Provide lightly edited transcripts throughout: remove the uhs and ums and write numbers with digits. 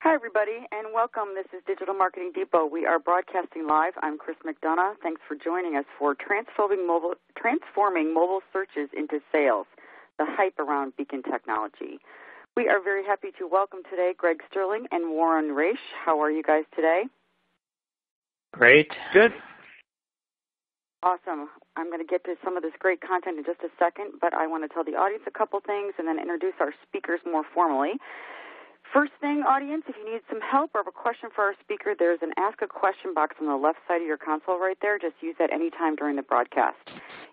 Hi, everybody, and welcome. This is Digital Marketing Depot. We are broadcasting live. I'm Chris McDonough. Thanks for joining us for transforming mobile searches into sales, the hype around beacon technology. We are very happy to welcome today Greg Sterling and Warren Raish. How are you guys today? Great. Good. Awesome. I'm going to get to some of this great content in just a second, but I want to tell the audience a couple things and then introduce our speakers more formally. First thing, audience, if you need some help or have a question for our speaker, there's an Ask a Question box on the left side of your console right there. Just use that anytime during the broadcast.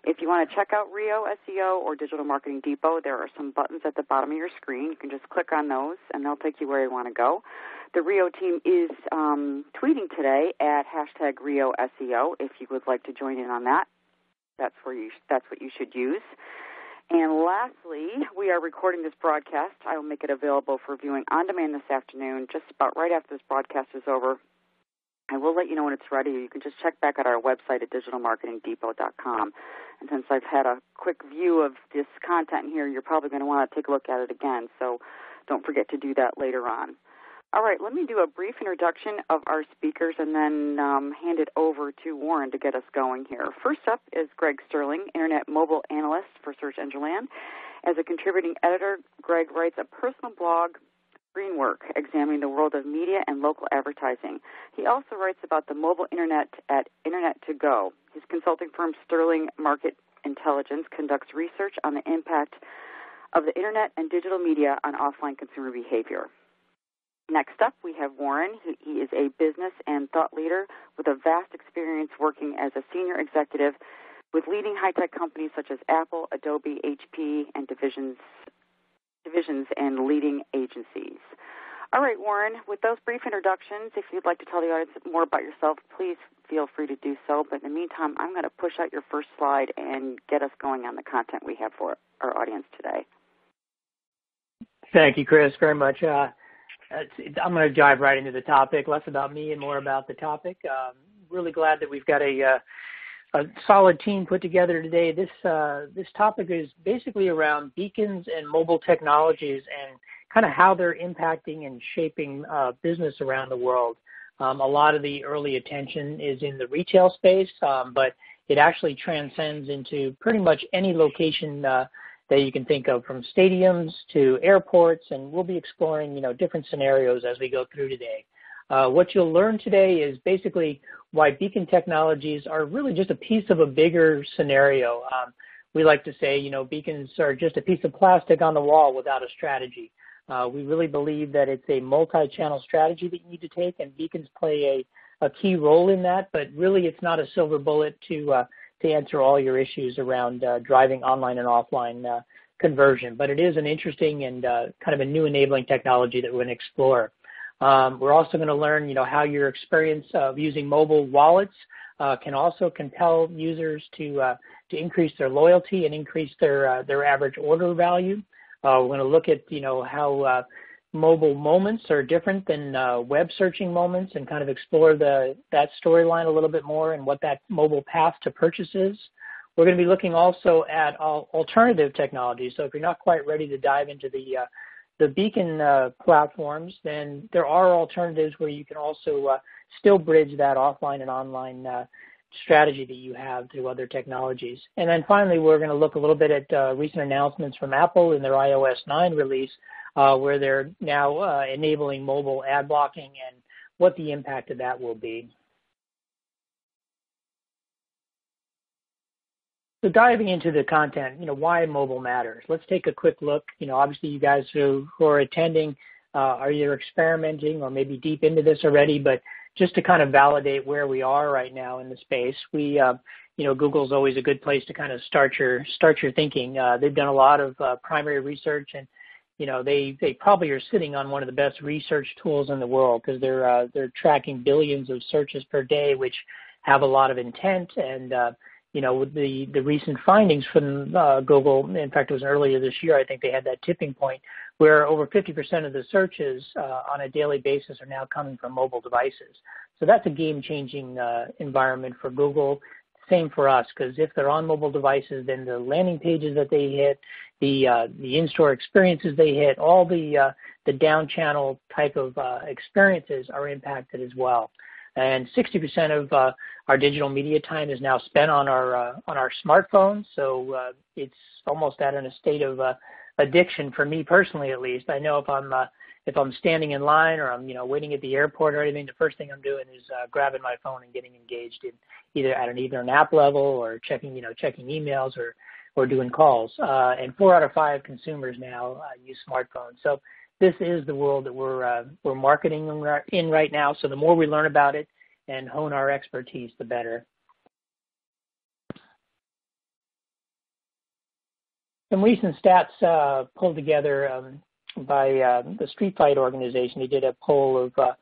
If you want to check out Rio SEO or Digital Marketing Depot, there are some buttons at the bottom of your screen. You can just click on those, and they'll take you where you want to go. The Rio team is tweeting today at hashtag Rio SEO. If you would like to join in on that, that's what you should use. And lastly, we are recording this broadcast. I will make it available for viewing on demand this afternoon, just about right after this broadcast is over. I will let you know when it's ready. You can just check back at our website at digitalmarketingdepot.com. And since I've had a quick view of this content here, you're probably going to want to take a look at it again, so don't forget to do that later on. All right, let me do a brief introduction of our speakers and then hand it over to Warren to get us going here. First up is Greg Sterling, Internet Mobile Analyst for Search Engine Land. As a contributing editor, Greg writes a personal blog, Screen Work, examining the world of media and local advertising. He also writes about the mobile Internet at Internet to Go. His consulting firm, Sterling Market Intelligence, conducts research on the impact of the Internet and digital media on offline consumer behavior. Next up, we have Warren. He is a business and thought leader with a vast experience working as a senior executive with leading high-tech companies such as Apple, Adobe, HP, and divisions and leading agencies. All right, Warren, with those brief introductions, if you'd like to tell the audience more about yourself, please feel free to do so. But in the meantime, I'm going to push out your first slide and get us going on the content we have for our audience today. Thank you, Chris, very much. I'm going to dive right into the topic, less about me and more about the topic. Really glad that we've got a solid team put together today. This topic is basically around beacons and mobile technologies and kind of how they're impacting and shaping business around the world. A lot of the early attention is in the retail space, but it actually transcends into pretty much any location that you can think of, from stadiums to airports, and we'll be exploring, different scenarios as we go through today. What you'll learn today is basically why beacon technologies are really just a piece of a bigger scenario. We like to say, beacons are just a piece of plastic on the wall without a strategy. We really believe that it's a multi-channel strategy that you need to take, and beacons play a key role in that, but really it's not a silver bullet to answer all your issues around driving online and offline conversion. But it is an interesting and kind of a new enabling technology that we're going to explore. We're also going to learn, how your experience of using mobile wallets can also compel users to increase their loyalty and increase their average order value. We're going to look at, how mobile moments are different than web searching moments and kind of explore that storyline a little bit more and what that mobile path to purchase is. We're going to be looking also at alternative technologies. So if you're not quite ready to dive into the beacon platforms, then there are alternatives where you can also still bridge that offline and online strategy that you have through other technologies. And then finally, we're going to look a little bit at recent announcements from Apple in their iOS 9 release, where they're now enabling mobile ad blocking and what the impact of that will be. So diving into the content, why mobile matters. Let's take a quick look. Obviously you guys who are attending are either experimenting or maybe deep into this already, but just to kind of validate where we are right now in the space, Google's always a good place to kind of start your thinking. They've done a lot of primary research, and they probably are sitting on one of the best research tools in the world because they're tracking billions of searches per day, which have a lot of intent. And with the recent findings from Google, in fact, it was earlier this year, I think they had that tipping point where over 50% of the searches on a daily basis are now coming from mobile devices. So that's a game-changing environment for Google. Same for us, because if they're on mobile devices, then the landing pages that they hit, the in-store experiences they hit, all the the down channel type of experiences are impacted as well. And 60% of our digital media time is now spent on our smartphones, so it's almost at a state of addiction for me personally, at least. I know if I'm standing in line or I'm waiting at the airport or anything, the first thing I'm doing is grabbing my phone and getting engaged in either at an app level or checking emails or doing calls. And 4 out of 5 consumers now use smartphones. So this is the world that we're marketing in right now. So the more we learn about it and hone our expertise, the better. Some recent stats pulled together by the Street Fight organization. They did a poll of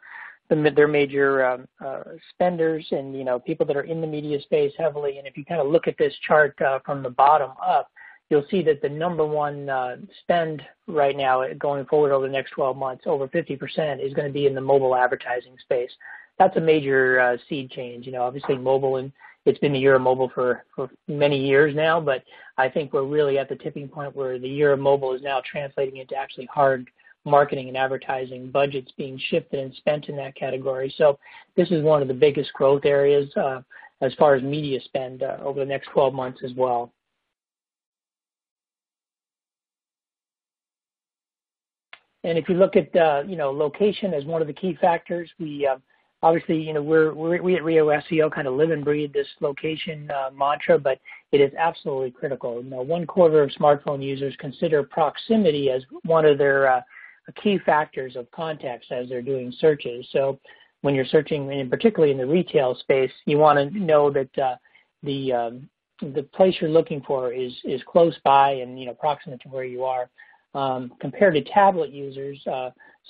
their major spenders and people that are in the media space heavily. And if you kind of look at this chart from the bottom up, you'll see that the number one spend right now going forward over the next 12 months, over 50%, is going to be in the mobile advertising space. That's a major seed change. Obviously mobile, and it's been the year of mobile for many years now, but I think we're really at the tipping point where the year of mobile is now translating into actually hard marketing and advertising budgets being shifted and spent in that category. So this is one of the biggest growth areas as far as media spend over the next 12 months as well. And if you look at location as one of the key factors, we obviously we at Rio SEO kind of live and breathe this location mantra, but it is absolutely critical. 1/4 of smartphone users consider proximity as one of their key factors of context as they're doing searches. So when you're searching, and particularly in the retail space, you want to know that the place you're looking for is close by and proximate to where you are. Compared to tablet users,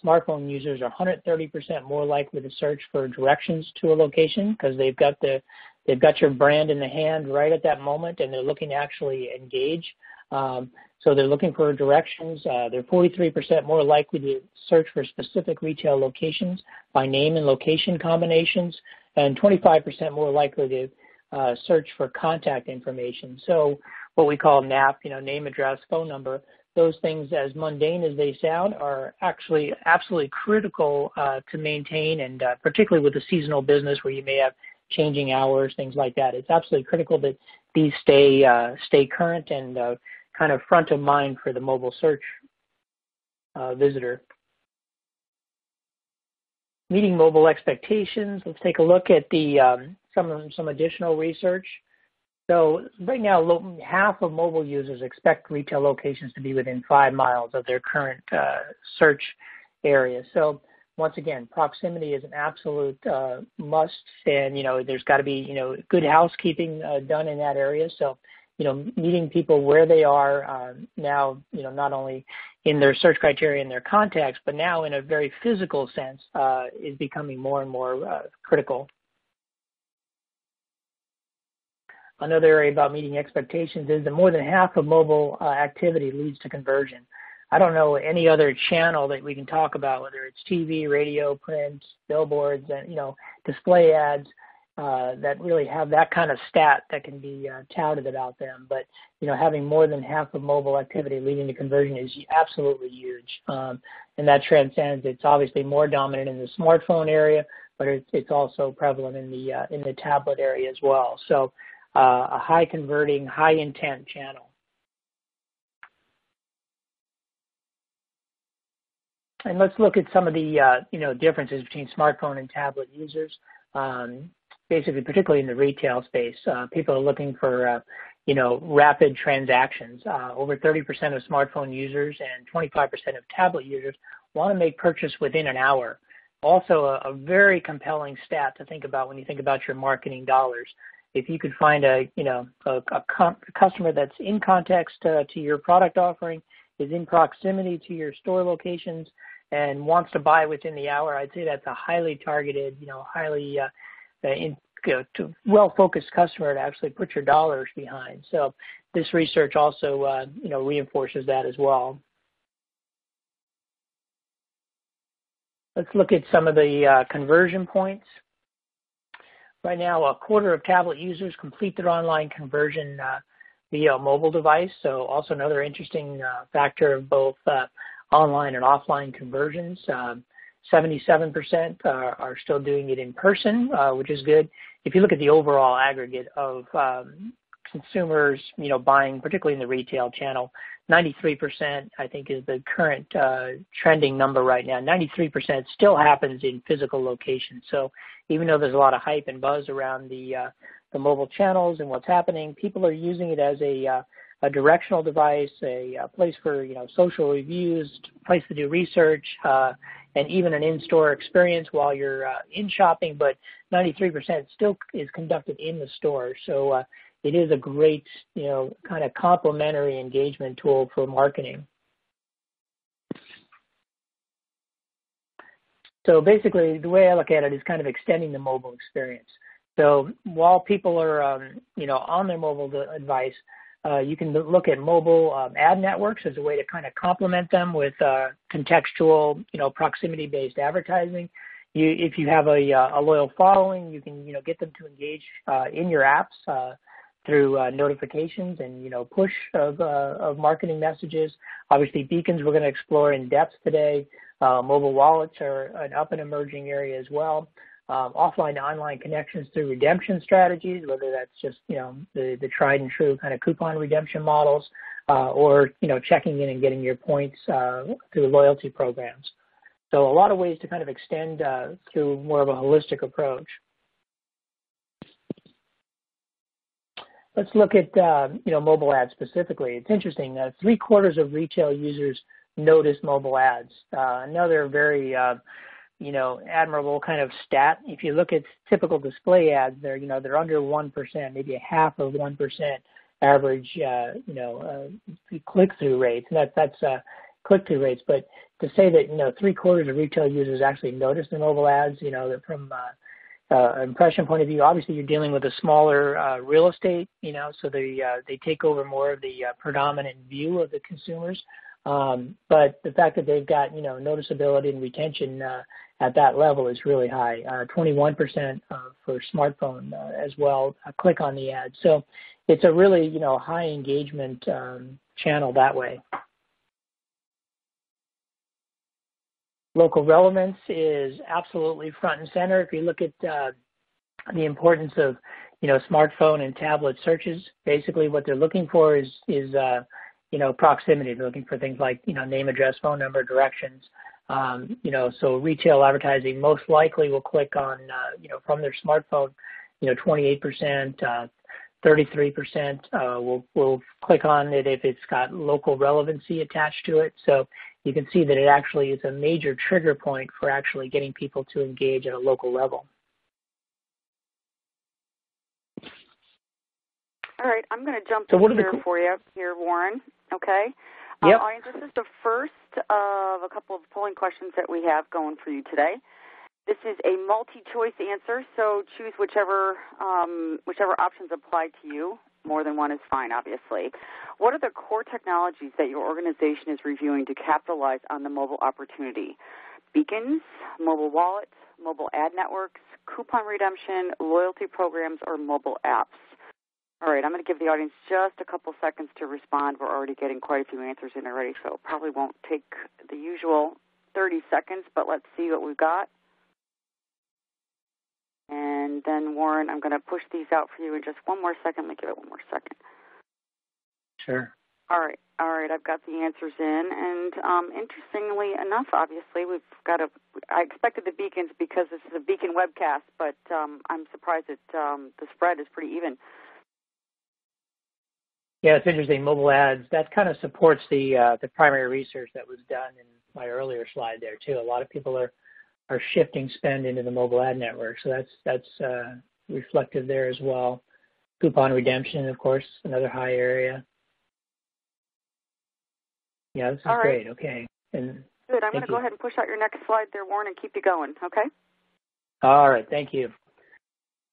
smartphone users are 130% more likely to search for directions to a location because they've got your brand in the hand right at that moment, and they're looking to actually engage. So they're looking for directions. They're 43% more likely to search for specific retail locations by name and location combinations, and 25% more likely to search for contact information. So what we call NAP, name, address, phone number. Those things, as mundane as they sound, are actually absolutely critical to maintain, and particularly with the seasonal business where you may have changing hours, things like that. It's absolutely critical that these stay current and kind of front of mind for the mobile search visitor. Meeting mobile expectations. Let's take a look at the some additional research. So right now, half of mobile users expect retail locations to be within 5 miles of their current search area. So once again, proximity is an absolute must, and there's got to be good housekeeping done in that area. So meeting people where they are now, not only in their search criteria and their context, but now in a very physical sense is becoming more and more critical. Another area about meeting expectations is that more than half of mobile activity leads to conversion. I don't know any other channel that we can talk about, whether it's TV, radio, print, billboards, and display ads that really have that kind of stat that can be touted about them. But having more than half of mobile activity leading to conversion is absolutely huge, and that transcends. It's obviously more dominant in the smartphone area, but it's also prevalent in the tablet area as well. So a high converting, high intent channel. And let's look at some of the differences between smartphone and tablet users. Basically, particularly in the retail space, people are looking for rapid transactions. Over 30% of smartphone users and 25% of tablet users want to make purchase within an hour. Also, a very compelling stat to think about when you think about your marketing dollars. If you could find a customer that's in context to your product offering, is in proximity to your store locations, and wants to buy within the hour, I'd say that's a highly targeted, highly well-focused customer to actually put your dollars behind. So this research also, reinforces that as well. Let's look at some of the conversion points. Right now, a quarter of tablet users complete their online conversion via a mobile device. So also another interesting factor of both online and offline conversions. 77% are still doing it in person, which is good. If you look at the overall aggregate of consumers, buying, particularly in the retail channel, 93%, I think, is the current trending number right now. 93% still happens in physical locations. So even though there's a lot of hype and buzz around the mobile channels and what's happening, people are using it as a directional device, a place for social reviews, a place to do research, and even an in-store experience while you're in shopping. But 93% still is conducted in the store. So it is a great, kind of complementary engagement tool for marketing. So basically, the way I look at it is kind of extending the mobile experience. So while people are, on their mobile device, you can look at mobile ad networks as a way to kind of complement them with contextual, proximity-based advertising. If you have a loyal following, you can, get them to engage in your apps through notifications and, push of marketing messages. Obviously, beacons we're going to explore in depth today. Mobile wallets are an up and emerging area as well. Offline to online connections through redemption strategies, whether that's just, the tried and true kind of coupon redemption models, or, checking in and getting your points through loyalty programs. So a lot of ways to kind of extend through more of a holistic approach. Let's look at, mobile ads specifically. It's interesting. 3/4 of retail users notice mobile ads. Another very, admirable kind of stat. If you look at typical display ads, they're under 1%, maybe a half of 1% average, click-through rates. And that's click-through rates. But to say that, 3/4 of retail users actually notice the mobile ads, from impression point of view, obviously you're dealing with a smaller real estate, so they take over more of the predominant view of the consumers. But the fact that they've got, noticeability and retention at that level is really high. 21% for smartphone as well, click on the ad. So it's a really, high engagement channel that way. Local relevance is absolutely front and center. If you look at the importance of, smartphone and tablet searches, basically what they're looking for is proximity. They're looking for things like, name, address, phone number, directions. So retail advertising most likely will click on, from their smartphone, 28%, 33% will click on it if it's got local relevancy attached to it. So you can see that it actually is a major trigger point for actually getting people to engage at a local level. All right, I'm going to jump in here for you here, Warren. Okay. Yep. Audience, this is the first of a couple of polling questions that we have going for you today. This is a multi-choice answer, so choose whichever options apply to you. More than one is fine, obviously. What are the core technologies that your organization is reviewing to capitalize on the mobile opportunity? Beacons, mobile wallets, mobile ad networks, coupon redemption, loyalty programs, or mobile apps? All right, I'm going to give the audience just a couple seconds to respond. We're already getting quite a few answers in already, so it probably won't take the usual 30 seconds, but let's see what we've got. And then, Warren, I'm going to push these out for you in just one more second. Let me give it one more second. Sure. All right, I've got the answers in. And interestingly enough, obviously, I expected the beacons because this is a beacon webcast, but I'm surprised that the spread is pretty even. Yeah, it's interesting. Mobile ads, that kind of supports the primary research that was done in my earlier slide there, too. A lot of people are shifting spend into the mobile ad network, so that's reflected there as well. Coupon redemption, of course, another high area. Yeah, this is great. Okay. And good. I'm going to go ahead and push out your next slide there, Warren, and keep you going, okay? All right. Thank you.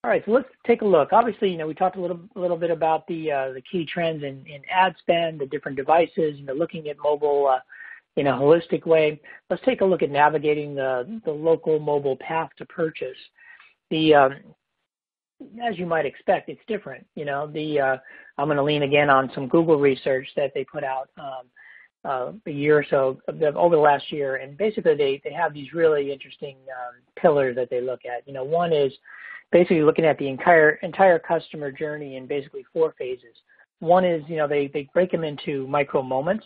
All right, so let's take a look. Obviously, we talked a little bit about the key trends in ad spend, the different devices, looking at mobile in a holistic way. Let's take a look at navigating the local mobile path to purchase. As you might expect, it's different. I'm going to lean again on some Google research that they put out. a year or so over the last year, and basically they have these really interesting pillars that they look at. One is basically looking at the entire customer journey in basically 4 phases. One is, they break them into micro moments,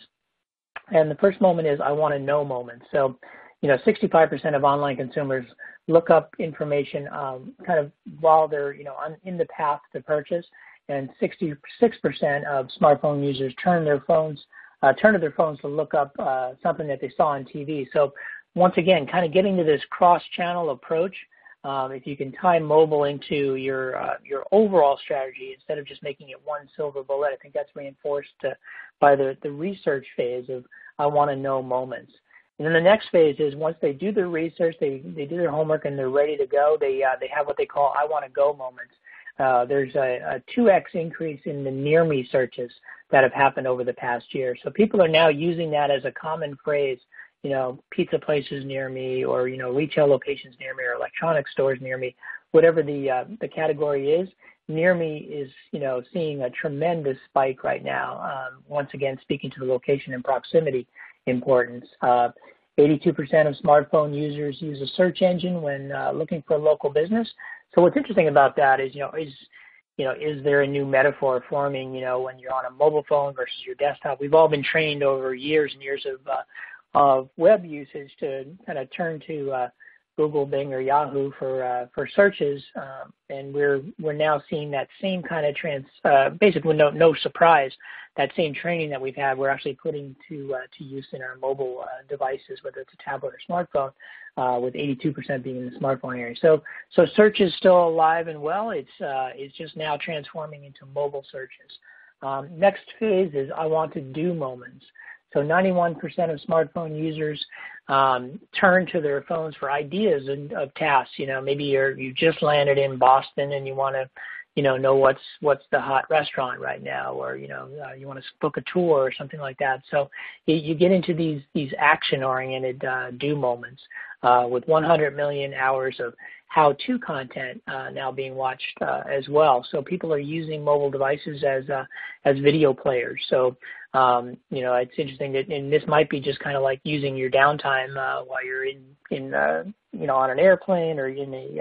and the first moment is I want to know moments. So, 65% of online consumers look up information kind of while they're, in the path to purchase, and 66% of smartphone users turn to their phones to look up something that they saw on TV. So once again, kind of getting to this cross-channel approach, if you can tie mobile into your overall strategy instead of just making it one silver bullet, I think that's reinforced by the research phase of I want to know moments. And then the next phase is once they do their research, they do their homework and they're ready to go, they have what they call I want to go moments. There's a 2x increase in the near me searches that have happened over the past year. So people are now using that as a common phrase, pizza places near me, or, retail locations near me, or electronic stores near me, whatever the category is. Near me is, seeing a tremendous spike right now. Once again, speaking to the location and proximity importance. 82% of smartphone users use a search engine when looking for a local business. So what's interesting about that is, is there a new metaphor forming, when you're on a mobile phone versus your desktop? We've all been trained over years and years of web usage to kind of turn to Google, Bing, or Yahoo for searches, and we're now seeing that same kind of basically no surprise, that same training that we've had, we're actually putting to use in our mobile devices, whether it's a tablet or smartphone, with 82% being in the smartphone area. So search is still alive and well. It's just now transforming into mobile searches. Next phase is I want to do moments. So 91% of smartphone users turn to their phones for ideas of tasks. Maybe you just landed in Boston and you want to, know what's the hot restaurant right now, or you want to book a tour or something like that. So you get into these action-oriented do moments with 100 million hours of how-to content now being watched as well. So people are using mobile devices as video players. So it's interesting that, and this might be just kind of like using your downtime while you're in on an airplane or in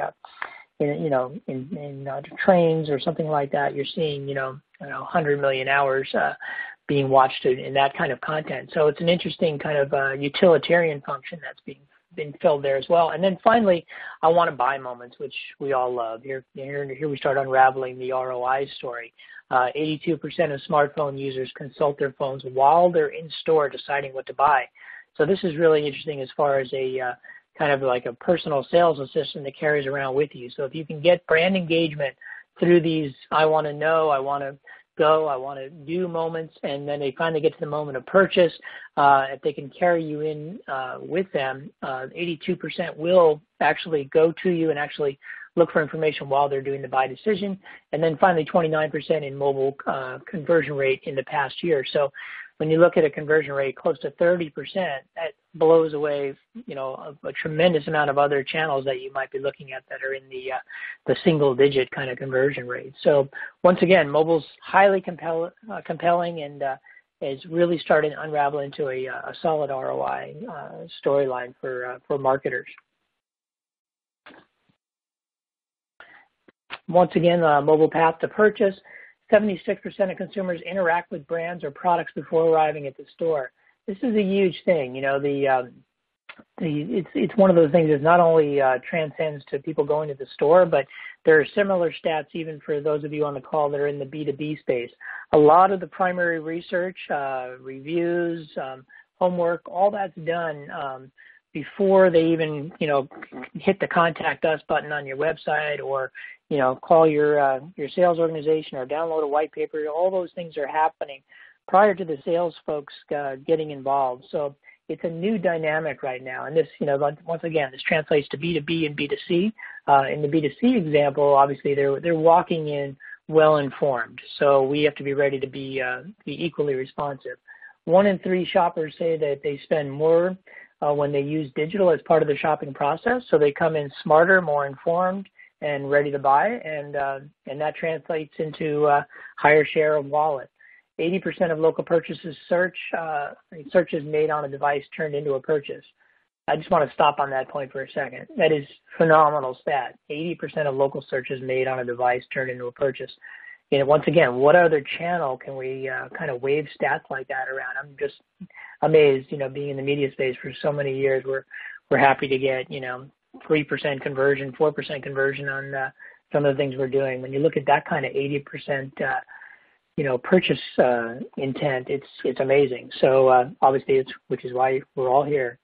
trains or something like that. You're seeing 100 million hours being watched in that kind of content. So it's an interesting kind of utilitarian function that's been filled there as well. And then finally, I want to buy moments, which we all love. Here we start unraveling the ROI story. 82% of smartphone users consult their phones while they're in store deciding what to buy. So this is really interesting as far as a kind of like a personal sales assistant that carries around with you. So if you can get brand engagement through these I want to know, I want to go, I want to do moments, and then they finally get to the moment of purchase, if they can carry you in with them, 82% will actually go to you and actually look for information while they're doing the buy decision. And then finally, 29% in mobile conversion rate in the past year. So when you look at a conversion rate close to 30%, that blows away, a tremendous amount of other channels that you might be looking at that are in the single-digit kind of conversion rate. So once again, mobile's highly compelling and is really starting to unravel into a solid ROI storyline for marketers. Once again, mobile path to purchase. 76% of consumers interact with brands or products before arriving at the store. This is a huge thing. It's one of those things that not only transcends to people going to the store, but there are similar stats even for those of you on the call that are in the B2B space. A lot of the primary research, reviews, homework, all that's done before they even, hit the contact us button on your website or, call your sales organization or download a white paper. All those things are happening prior to the sales folks getting involved. So it's a new dynamic right now. And this, once again, this translates to B2B and B2C. In the B2C example, obviously they're walking in well-informed. So we have to be ready to be equally responsive. 1 in 3 shoppers say that they spend more when they use digital as part of the shopping process. So they come in smarter, more informed, and ready to buy, and that translates into a higher share of wallet. 80% of local purchases searches made on a device turned into a purchase. I just want to stop on that point for a second. That is phenomenal stat. 80% of local searches made on a device turned into a purchase. You know, once again, what other channel can we kind of wave stats like that around? I'm just amazed, you know, being in the media space for so many years, we're happy to get, you know, 3% conversion, 4% conversion on some of the things we're doing. When you look at that kind of 80%, you know, purchase intent, it's amazing. So obviously, which is why we're all here.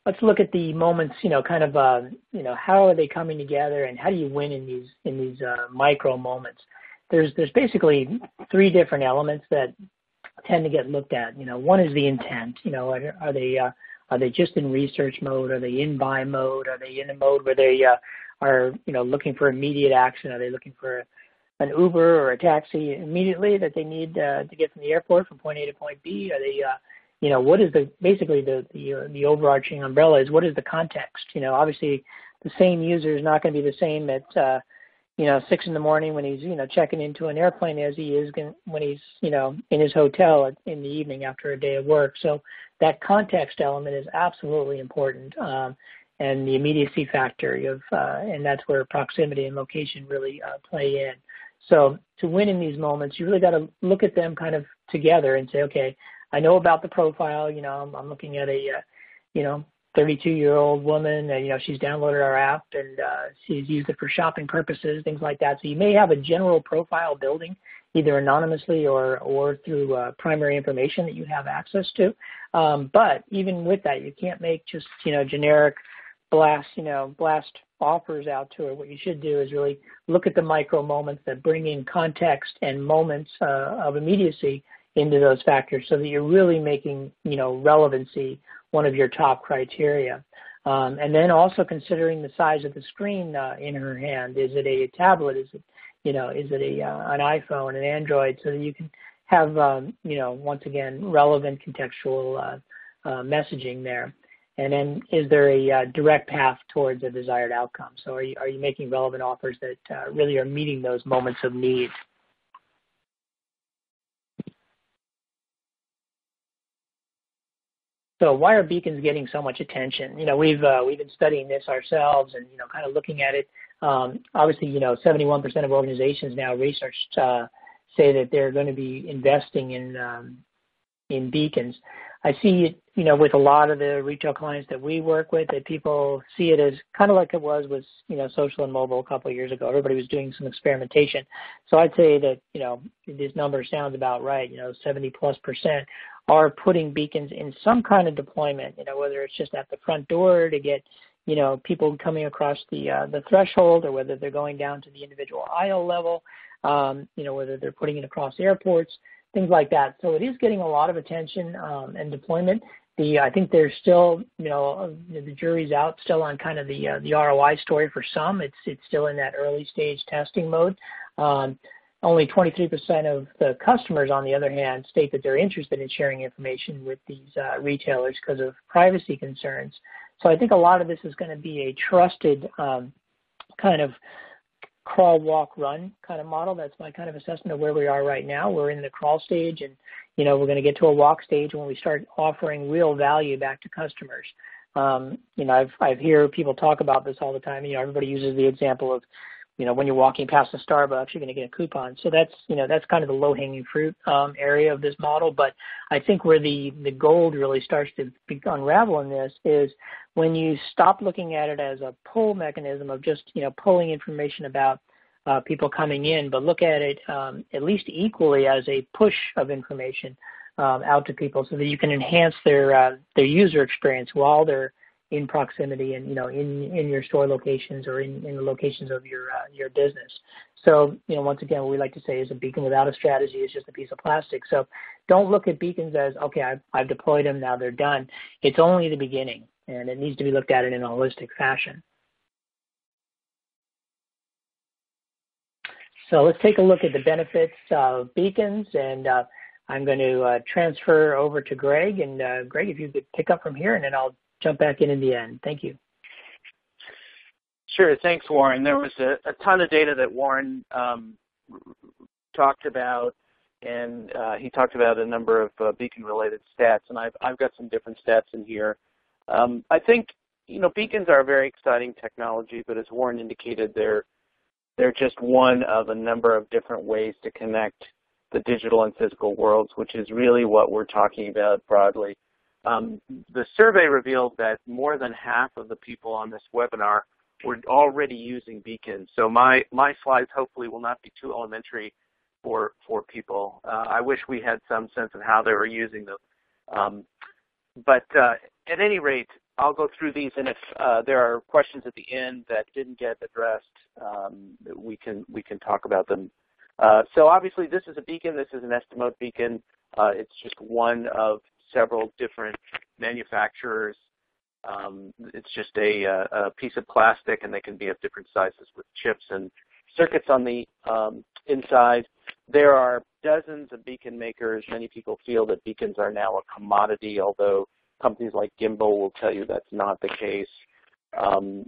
Let's look at the moments, you know, kind of, you know, how are they coming together and how do you win in these micro moments? There's basically three different elements that tend to get looked at. You know, one is the intent. You know, are they just in research mode? Are they in buy mode? Are they in a mode where they are, you know, looking for immediate action? Are they looking for an Uber or a taxi immediately that they need to get from the airport from point A to point B? Are they you know, what is basically the overarching umbrella is what is the context? You know, obviously the same user is not going to be the same at, you know, 6 in the morning when he's, you know, checking into an airplane as he is when he's, you know, in his hotel in the evening after a day of work. So that context element is absolutely important. And the immediacy factor and that's where proximity and location really play in. So to win in these moments, you really got to look at them kind of together and say, okay, I know about the profile. You know, I'm looking at a, you know, 32-year-old woman, and, you know, she's downloaded our app and she's used it for shopping purposes, things like that. So you may have a general profile building, either anonymously or through primary information that you have access to. But even with that, you can't make just, you know, generic blast offers out to her. What you should do is really look at the micro moments that bring in context and moments of immediacy into those factors so that you're really making, you know, relevancy one of your top criteria. And then also considering the size of the screen in her hand. Is it a tablet? Is it, you know, is it an iPhone, an Android, so that you can have, you know, once again, relevant contextual messaging there. And then is there a direct path towards a desired outcome? So are you making relevant offers that really are meeting those moments of need? So why are beacons getting so much attention? You know, we've been studying this ourselves and, you know, kind of looking at it. Obviously, you know, 71% of organizations now researched say that they're going to be investing in beacons. I see it, you know, with a lot of the retail clients that we work with, that people see it as kind of like it was with, you know, social and mobile a couple of years ago. Everybody was doing some experimentation. So I'd say that, you know, this number sounds about right. You know, 70+% are putting beacons in some kind of deployment, you know, whether it's just at the front door to get, you know, people coming across the threshold, or whether they're going down to the individual aisle level, you know, whether they're putting it across airports, things like that. So it is getting a lot of attention and deployment. I think there's still, you know, the jury's out still on kind of the ROI story for some. It's still in that early stage testing mode. Only 23% of the customers, on the other hand, state that they're interested in sharing information with these retailers because of privacy concerns. So I think a lot of this is going to be a trusted kind of crawl, walk, run kind of model. That's my kind of assessment of where we are right now. We're in the crawl stage, and, you know, we're going to get to a walk stage when we start offering real value back to customers. You know, I've heard people talk about this all the time. You know, everybody uses the example of, you know, when you're walking past a Starbucks, you're going to get a coupon. So that's, you know, that's kind of the low-hanging fruit area of this model. But I think where the gold really starts to unravel in this is when you stop looking at it as a pull mechanism of just, you know, pulling information about people coming in, but look at it at least equally as a push of information out to people so that you can enhance their user experience while they're in proximity and, you know, in your store locations or in the locations of your business. So, you know, once again, what we like to say is a beacon without a strategy is just a piece of plastic. So don't look at beacons as, okay, I've deployed them, now they're done. It's only the beginning, and it needs to be looked at in a holistic fashion. So let's take a look at the benefits of beacons, and I'm going to transfer over to Greg. And Greg, if you could pick up from here, and then I'll jump back in the end. Thank you. Sure. Thanks, Warren. There was a ton of data that Warren talked about, and he talked about a number of beacon-related stats, and I've got some different stats in here. I think, beacons are a very exciting technology, but as Warren indicated, they're just one of a number of different ways to connect the digital and physical worlds, which is really what we're talking about broadly. The survey revealed that more than half of the people on this webinar were already using beacons. So my slides hopefully will not be too elementary for people. I wish we had some sense of how they were using them. But at any rate, I'll go through these, and if there are questions at the end that didn't get addressed, we can talk about them. So obviously, this is a beacon. This is an Estimote beacon. It's just one of several different manufacturers. It's just a piece of plastic, and they can be of different sizes with chips and circuits on the inside. There are dozens of beacon makers. Many people feel that beacons are now a commodity, although companies like Gimbal will tell you that's not the case.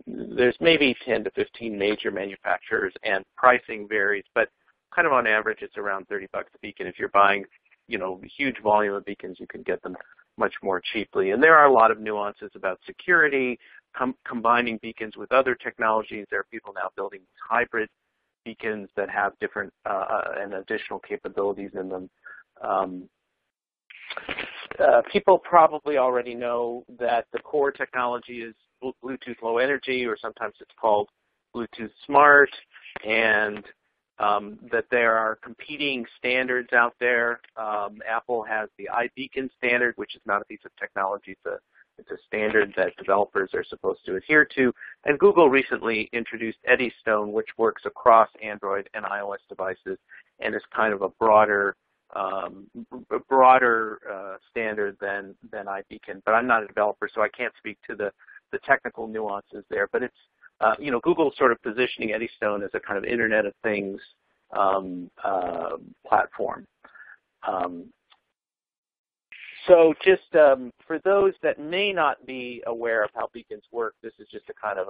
There's maybe 10 to 15 major manufacturers, and pricing varies, but kind of on average, it's around $30 a beacon. If you're buying, a huge volume of beacons, you can get them much more cheaply. And there are a lot of nuances about security, combining beacons with other technologies. There are people now building hybrid beacons that have different and additional capabilities in them. People probably already know that the core technology is Bluetooth Low Energy, or sometimes it's called Bluetooth Smart, and that there are competing standards out there. Apple has the iBeacon standard, which is not a piece of technology. It's a standard that developers are supposed to adhere to. And Google recently introduced Eddystone, which works across Android and iOS devices and is kind of a broader standard than iBeacon. But I'm not a developer, so I can't speak to the technical nuances there. But it's Google's sort of positioning Eddystone as a kind of Internet of Things platform. So just for those that may not be aware of how beacons work, this is just a kind of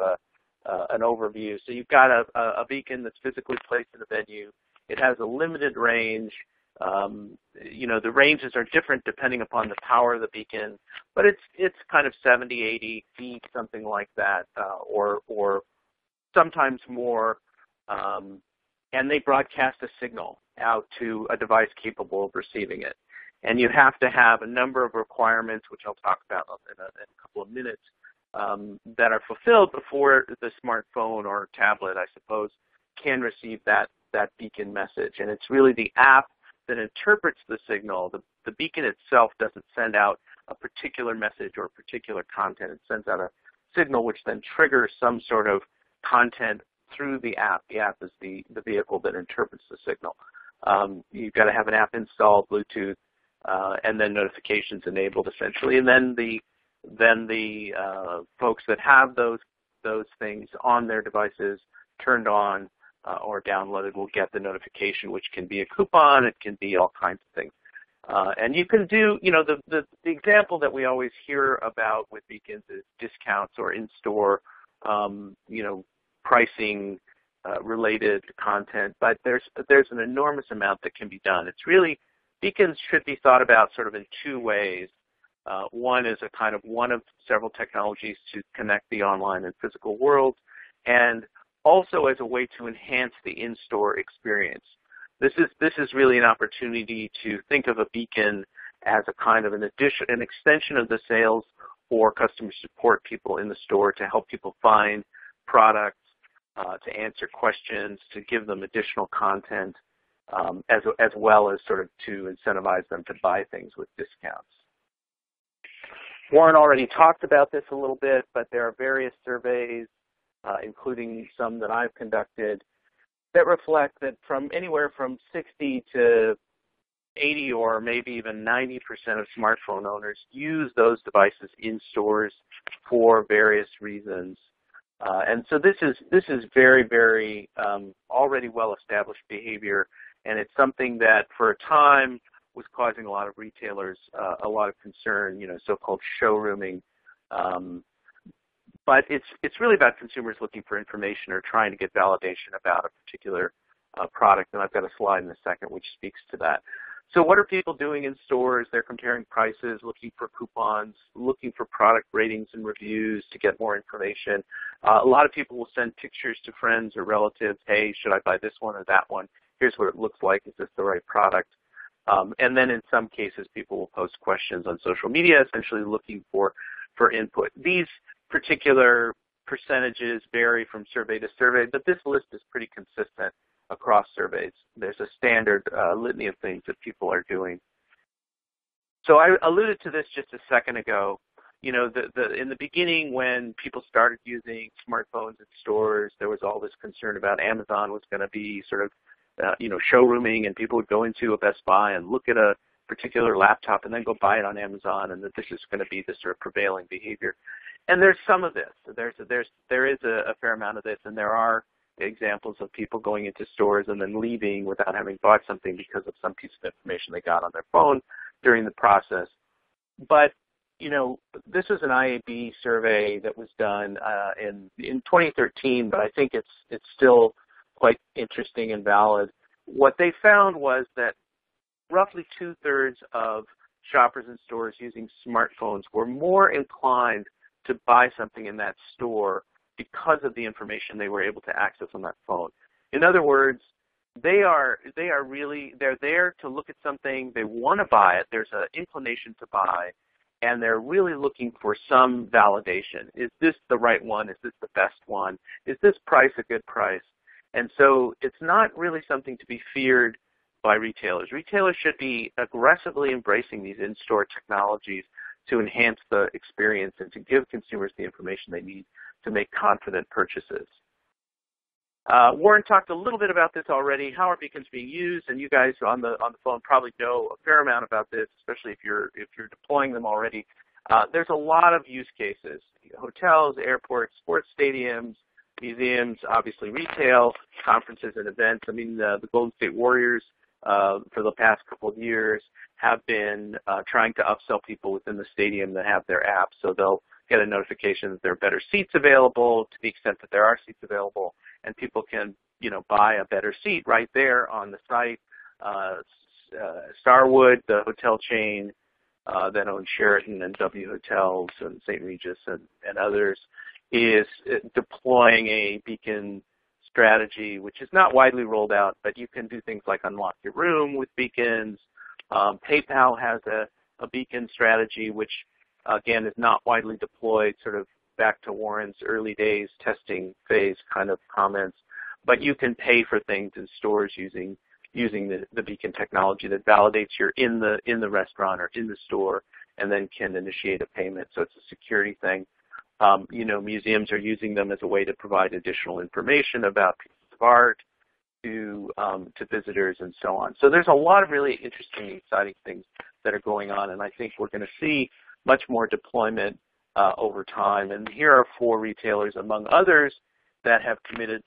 an overview. So you've got a beacon that's physically placed in a venue. It has a limited range. The ranges are different depending upon the power of the beacon, but it's kind of 70, 80 feet, something like that, or sometimes more. And they broadcast a signal out to a device capable of receiving it. And you have to have a number of requirements, which I'll talk about in a couple of minutes, that are fulfilled before the smartphone or tablet, I suppose, can receive that beacon message. And it's really the app that interprets the signal. The beacon itself doesn't send out a particular message or particular content. It sends out a signal which then triggers some sort of content through the app. The app is the vehicle that interprets the signal. You've got to have an app installed, Bluetooth, and then notifications enabled essentially. And then the folks that have those things on their devices turned on or downloaded will get the notification, which can be a coupon. It can be all kinds of things. And you can do, the example that we always hear about with beacons is discounts or in-store, pricing related content. But there's an enormous amount that can be done. It's really, beacons should be thought about sort of in two ways. One is a kind of one of several technologies to connect the online and physical worlds, and also as a way to enhance the in-store experience. This is really an opportunity to think of a beacon as a kind of an extension of the sales or customer support people in the store to help people find products, to answer questions, to give them additional content, as well as sort of to incentivize them to buy things with discounts. Warren already talked about this a little bit, but there are various surveys, including some that I've conducted, that reflect that from anywhere from 60 to 80 or maybe even 90% of smartphone owners use those devices in stores for various reasons. And so this is very, very already well-established behavior, and it's something that for a time was causing a lot of retailers a lot of concern, so-called showrooming. But it's really about consumers looking for information or trying to get validation about a particular product, and I've got a slide in a second which speaks to that. So what are people doing in stores? They're comparing prices, looking for coupons, looking for product ratings and reviews to get more information. A lot of people will send pictures to friends or relatives. Hey, should I buy this one or that one? Here's what it looks like. Is this the right product? And then in some cases, people will post questions on social media, essentially looking for input. These particular percentages vary from survey to survey, but this list is pretty consistent across surveys. There's a standard litany of things that people are doing. So I alluded to this just a second ago. You know, in the beginning when people started using smartphones in stores, there was all this concern about Amazon was going to be sort of, showrooming, and people would go into a Best Buy and look at a particular laptop and then go buy it on Amazon, and that this is going to be the sort of prevailing behavior. And there's some of this. There is a fair amount of this, and there are examples of people going into stores and then leaving without having bought something because of some piece of information they got on their phone during the process. But this was an IAB survey that was done in 2013, but I think it's still quite interesting and valid. What they found was that roughly 2/3 of shoppers in stores using smartphones were more inclined to buy something in that store because of the information they were able to access on that phone. In other words, they're there to look at something, they want to buy it, there's an inclination to buy, and they're really looking for some validation. Is this the right one? Is this the best one? Is this price a good price? And so it's not really something to be feared by retailers. Retailers should be aggressively embracing these in-store technologies to enhance the experience and to give consumers the information they need to make confident purchases. Warren talked a little bit about this already. How are beacons being used? And you guys on the phone probably know a fair amount about this, especially if you're deploying them already. There's a lot of use cases: hotels, airports, sports stadiums, museums, obviously retail, conferences and events. I mean, the Golden State Warriors for the past couple of years have been trying to upsell people within the stadium that have their app, so they'll get a notification that there are better seats available to the extent that there are seats available, and people can, buy a better seat right there on the site. Starwood, the hotel chain that owns Sheraton and W Hotels and St. Regis and others, is deploying a beacon strategy, which is not widely rolled out, but you can do things like unlock your room with beacons. PayPal has a beacon strategy, which, again, is not widely deployed, sort of back to Warren's early days testing phase kind of comments. But you can pay for things in stores using the beacon technology that validates you're in the restaurant or in the store, and then can initiate a payment. So it's a security thing. Museums are using them as a way to provide additional information about pieces of art to visitors and so on. So there's a lot of really interesting, exciting things that are going on, and I think we're going to see much more deployment over time. And here are 4 retailers, among others, that have committed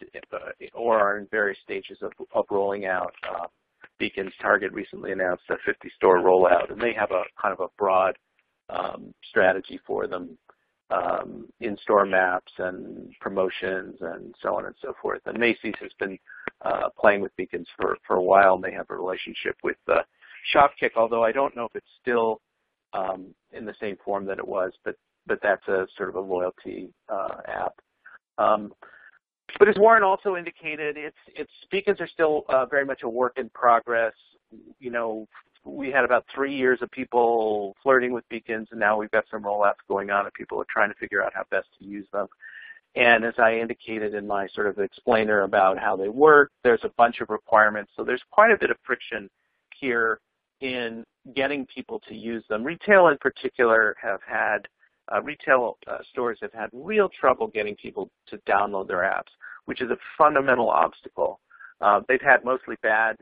or are in various stages of rolling out beacons. Target recently announced a 50-store rollout, and they have a kind of a broad strategy for them. In-store maps and promotions and so on and so forth. And Macy's has been playing with beacons for a while, and they have a relationship with Shopkick, although I don't know if it's still in the same form that it was, but that's a sort of a loyalty app. But as Warren also indicated, beacons are still very much a work in progress. We had about 3 years of people flirting with beacons, and now we've got some rollouts going on, and people are trying to figure out how best to use them. And as I indicated in my sort of explainer about how they work, there's a bunch of requirements. So there's quite a bit of friction here in getting people to use them. Retail in particular retail stores have had real trouble getting people to download their apps, which is a fundamental obstacle. They've had mostly bad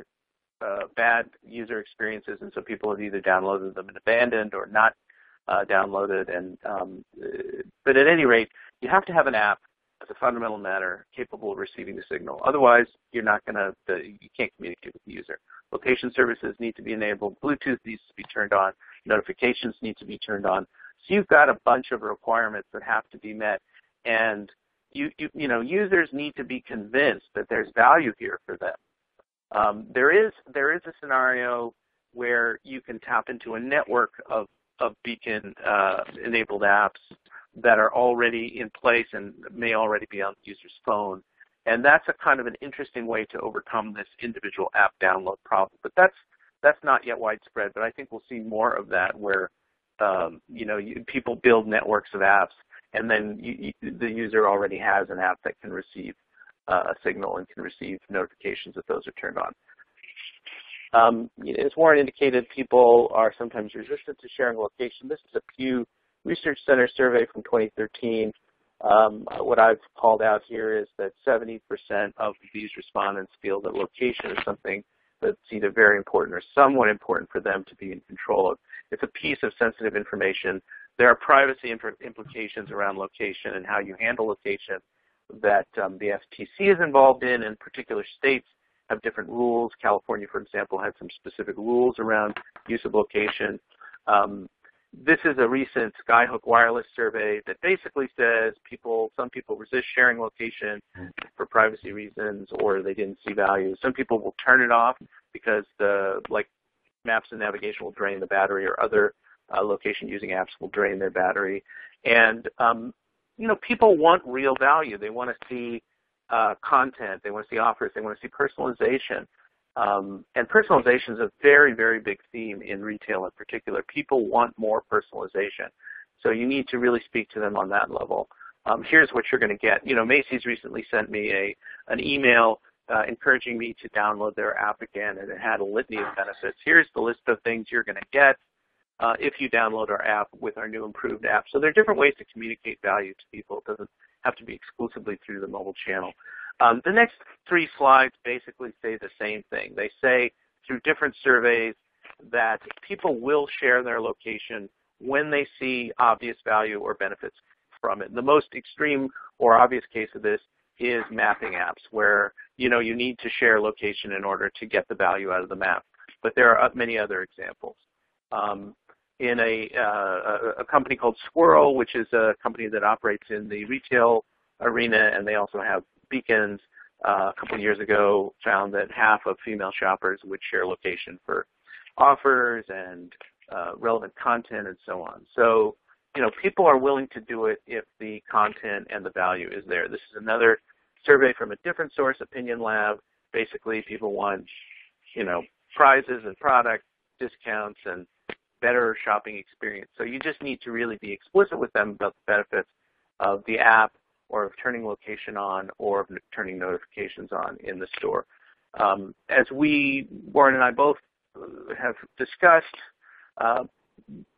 user experiences, and so people have either downloaded them and abandoned or not downloaded. But at any rate, you have to have an app as a fundamental matter capable of receiving the signal. Otherwise, you can't communicate with the user. Location services need to be enabled. Bluetooth needs to be turned on. Notifications need to be turned on. So you've got a bunch of requirements that have to be met, and users need to be convinced that there's value here for them. There is a scenario where you can tap into a network of beacon-enabled apps that are already in place and may already be on the user's phone. And that's a kind of an interesting way to overcome this individual app download problem. But that's not yet widespread, but I think we'll see more of that where people build networks of apps, and then the user already has an app that can receive a signal and can receive notifications if those are turned on. As Warren indicated, people are sometimes resistant to sharing location. This is a Pew Research Center survey from 2013. What I've called out here is that 70% of these respondents feel that location is something that's either very important or somewhat important for them to be in control of. It's a piece of sensitive information. There are privacy implications around location and how you handle location that the FTC is involved in, and particular states have different rules. California, for example, had some specific rules around use of location. This is a recent Skyhook Wireless survey that basically says some people resist sharing location for privacy reasons, or they didn't see value. Some people will turn it off because like maps and navigation will drain the battery, or other location using apps will drain their battery. And people want real value. They want to see content. They want to see offers. They want to see personalization. And personalization is a very, very big theme in retail in particular. People want more personalization. So you need to really speak to them on that level. Here's what you're going to get. Macy's recently sent me an email encouraging me to download their app again, and it had a litany of benefits. Here's the list of things you're going to get if you download our app with our new improved app. So there are different ways to communicate value to people. It doesn't have to be exclusively through the mobile channel. The next 3 slides basically say the same thing. They say through different surveys that people will share their location when they see obvious value or benefits from it. The most extreme or obvious case of this is mapping apps, where you need to share location in order to get the value out of the map. But there are many other examples. In a company called Squirrel, which is a company that operates in the retail arena, and they also have beacons, a couple of years ago found that half of female shoppers would share location for offers and relevant content and so on. So, people are willing to do it if the content and the value is there. This is another survey from a different source, Opinion Lab. Basically, people want, prizes and product discounts and better shopping experience. So you just need to really be explicit with them about the benefits of the app, or of turning location on, or of turning notifications on in the store. As Warren and I both have discussed,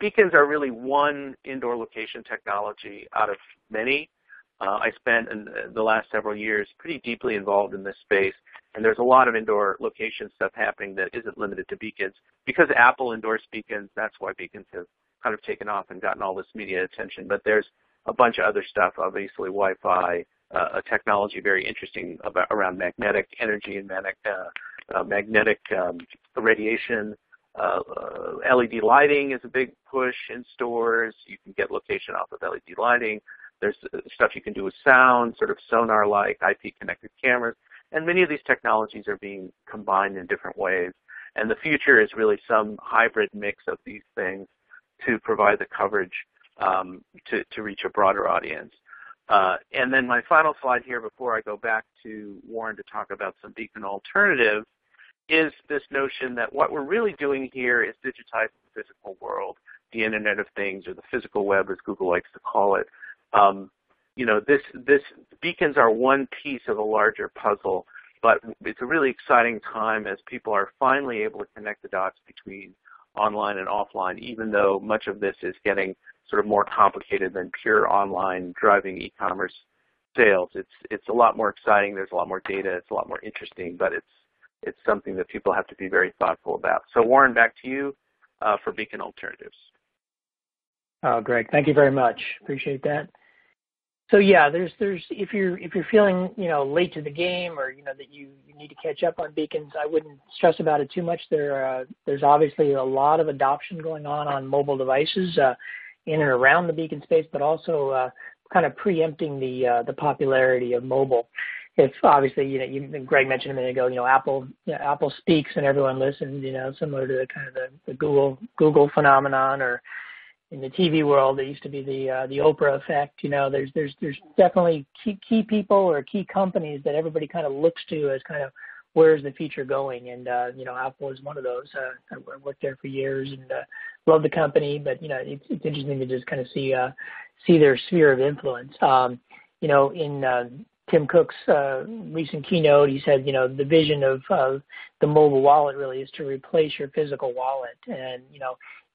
beacons are really one indoor location technology out of many. I spent the last several years pretty deeply involved in this space, and there's a lot of indoor location stuff happening that isn't limited to beacons. Because Apple endorsed beacons, that's why beacons have kind of taken off and gotten all this media attention. But there's a bunch of other stuff, obviously Wi-Fi, a technology very interesting around magnetic energy and magnetic radiation. LED lighting is a big push in stores. You can get location off of LED lighting. There's stuff you can do with sound, sort of sonar-like, IP-connected cameras. And many of these technologies are being combined in different ways. And the future is really some hybrid mix of these things to provide the coverage to reach a broader audience. And then my final slide here before I go back to Warren to talk about some beacon alternatives is this notion that what we're really doing here is digitizing the physical world, the Internet of Things, or the physical web, as Google likes to call it. This beacons are one piece of a larger puzzle, but it's a really exciting time as people are finally able to connect the dots between online and offline, even though much of this is getting sort of more complicated than pure online driving e-commerce sales. It's a lot more exciting. There's a lot more data. It's a lot more interesting, but it's something that people have to be very thoughtful about. So Warren, back to you for beacon alternatives. Oh, Greg, thank you very much. Appreciate that. So yeah, there's if you're feeling late to the game, or that you need to catch up on beacons, I wouldn't stress about it too much. There's obviously a lot of adoption going on mobile devices in and around the beacon space, but also kind of preempting the popularity of mobile. if obviously, Greg mentioned a minute ago, Apple speaks and everyone listens, similar to kind of the Google phenomenon, or in the TV world, it used to be the Oprah effect. There's definitely key people or key companies that everybody kind of looks to as kind of where's the future going, and Apple is one of those. I worked there for years and love the company, but it's interesting to just kind of see their sphere of influence. In Tim Cook's recent keynote, he said, the vision of the mobile wallet really is to replace your physical wallet, and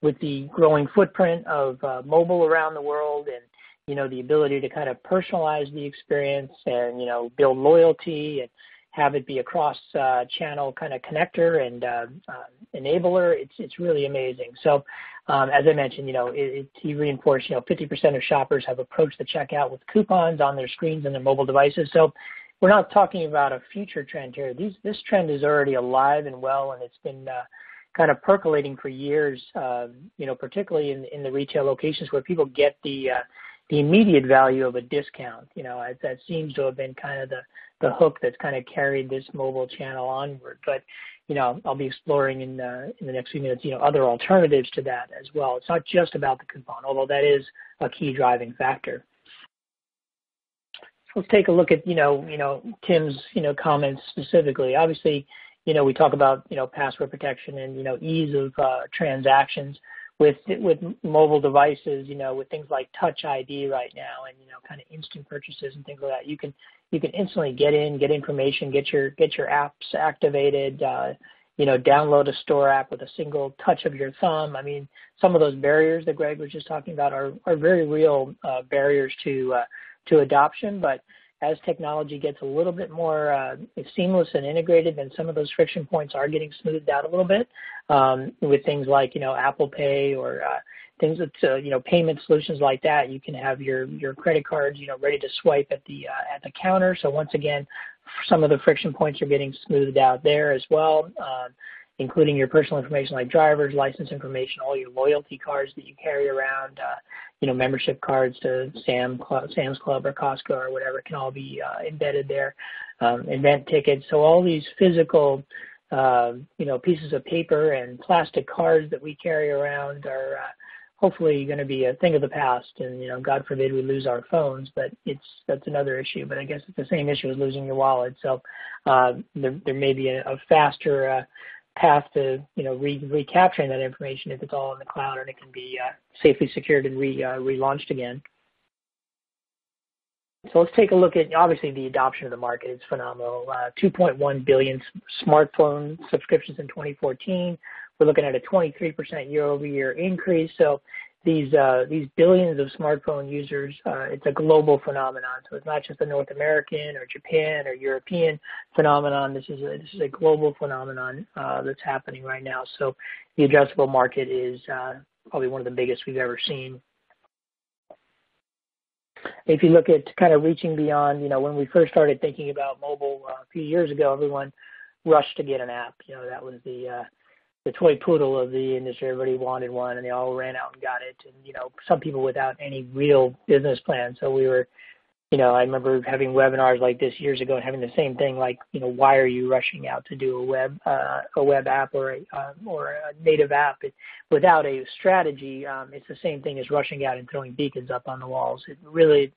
with the growing footprint of mobile around the world, and the ability to kind of personalize the experience and build loyalty and have it be a cross-channel kind of connector and enabler. It's really amazing. So, as I mentioned, he reinforced, 50% of shoppers have approached the checkout with coupons on their screens and their mobile devices. So, we're not talking about a future trend here. This trend is already alive and well, and it's been kind of percolating for years. Particularly in the retail locations where people get the immediate value of a discount. That seems to have been kind of the hook that's kind of carried this mobile channel onward. But, I'll be exploring in the next few minutes, other alternatives to that as well. It's not just about the coupon, although that is a key driving factor. So let's take a look at, Tim's, comments specifically. Obviously, we talk about, password protection and, ease of transactions with mobile devices, with things like Touch ID right now, and kind of instant purchases and things like that. You can instantly get information, get your apps activated, download a store app with a single touch of your thumb. I mean, some of those barriers that Greg was just talking about are very real barriers to adoption, but as technology gets a little bit more seamless and integrated, then some of those friction points are getting smoothed out a little bit with things like, Apple Pay or things that, payment solutions like that. You can have your credit cards, ready to swipe at the counter. So once again, some of the friction points are getting smoothed out there as well, including your personal information like driver's license information, all your loyalty cards that you carry around, membership cards to Sam's Club or Costco or whatever can all be embedded there, event tickets. So all these physical, pieces of paper and plastic cards that we carry around are hopefully going to be a thing of the past. And, God forbid we lose our phones, but that's another issue. But I guess it's the same issue as losing your wallet. So there may be a faster path to, recapturing that information if it's all in the cloud and it can be safely secured and relaunched again. So let's take a look at, obviously, the adoption of the market. It's phenomenal. 2.1 billion smartphone subscriptions in 2014. We're looking at a 23% year-over-year increase. So these billions of smartphone users, it's a global phenomenon. So it's not just a North American or Japan or European phenomenon. This is a global phenomenon that's happening right now. So the addressable market is probably one of the biggest we've ever seen. If you look at kind of reaching beyond, when we first started thinking about mobile a few years ago, everyone rushed to get an app. That was the toy poodle of the industry. Everybody wanted one, and they all ran out and got it. And, some people without any real business plan. So we were, I remember having webinars like this years ago and having the same thing, like, why are you rushing out to do a web app or a native app? Without a strategy, it's the same thing as rushing out and throwing beacons up on the walls. It really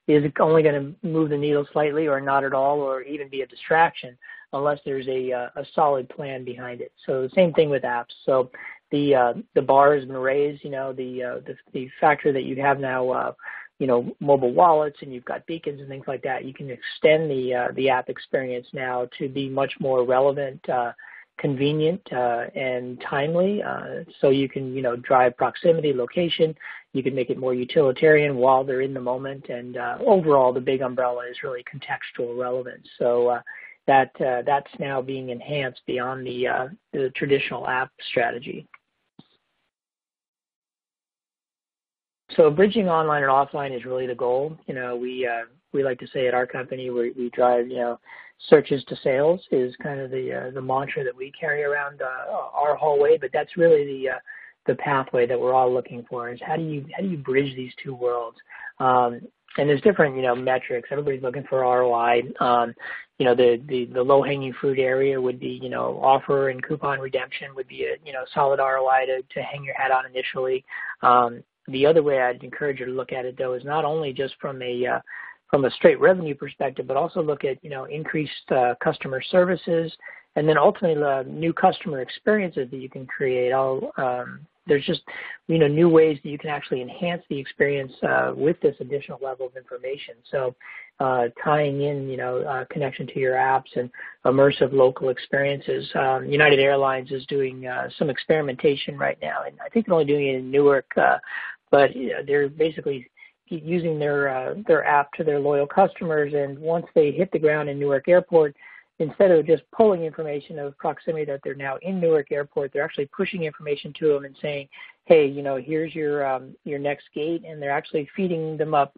is only going to move the needle slightly or not at all or even be a distraction unless there's a solid plan behind it. So the same thing with apps. So the bar has been raised, the factor that you have now, mobile wallets and you've got beacons and things like that. You can extend the app experience now to be much more relevant, convenient, and timely. So you can, drive proximity, location. You can make it more utilitarian while they're in the moment. And overall, the big umbrella is really contextual relevance. So that's now being enhanced beyond the traditional app strategy. So bridging online and offline is really the goal. We like to say at our company we drive, searches to sales is kind of the mantra that we carry around our hallway. But that's really the pathway that we're all looking for is how do you bridge these two worlds? And there's different, metrics. Everybody's looking for ROI. The low-hanging fruit area would be, offer and coupon redemption would be a, solid ROI to hang your hat on initially. The other way I'd encourage you to look at it, though, is not only just from a straight revenue perspective, but also look at, increased customer services, and then ultimately new customer experiences that you can create. There's just, new ways that you can actually enhance the experience with this additional level of information. So tying in, connection to your apps and immersive local experiences. United Airlines is doing some experimentation right now, and I think they're only doing it in Newark, but they're basically using their app to their loyal customers, and once they hit the ground in Newark Airport, instead of just pulling information of proximity that they're now in Newark Airport, they're actually pushing information to them and saying, hey, here's your next gate, and they're actually feeding them up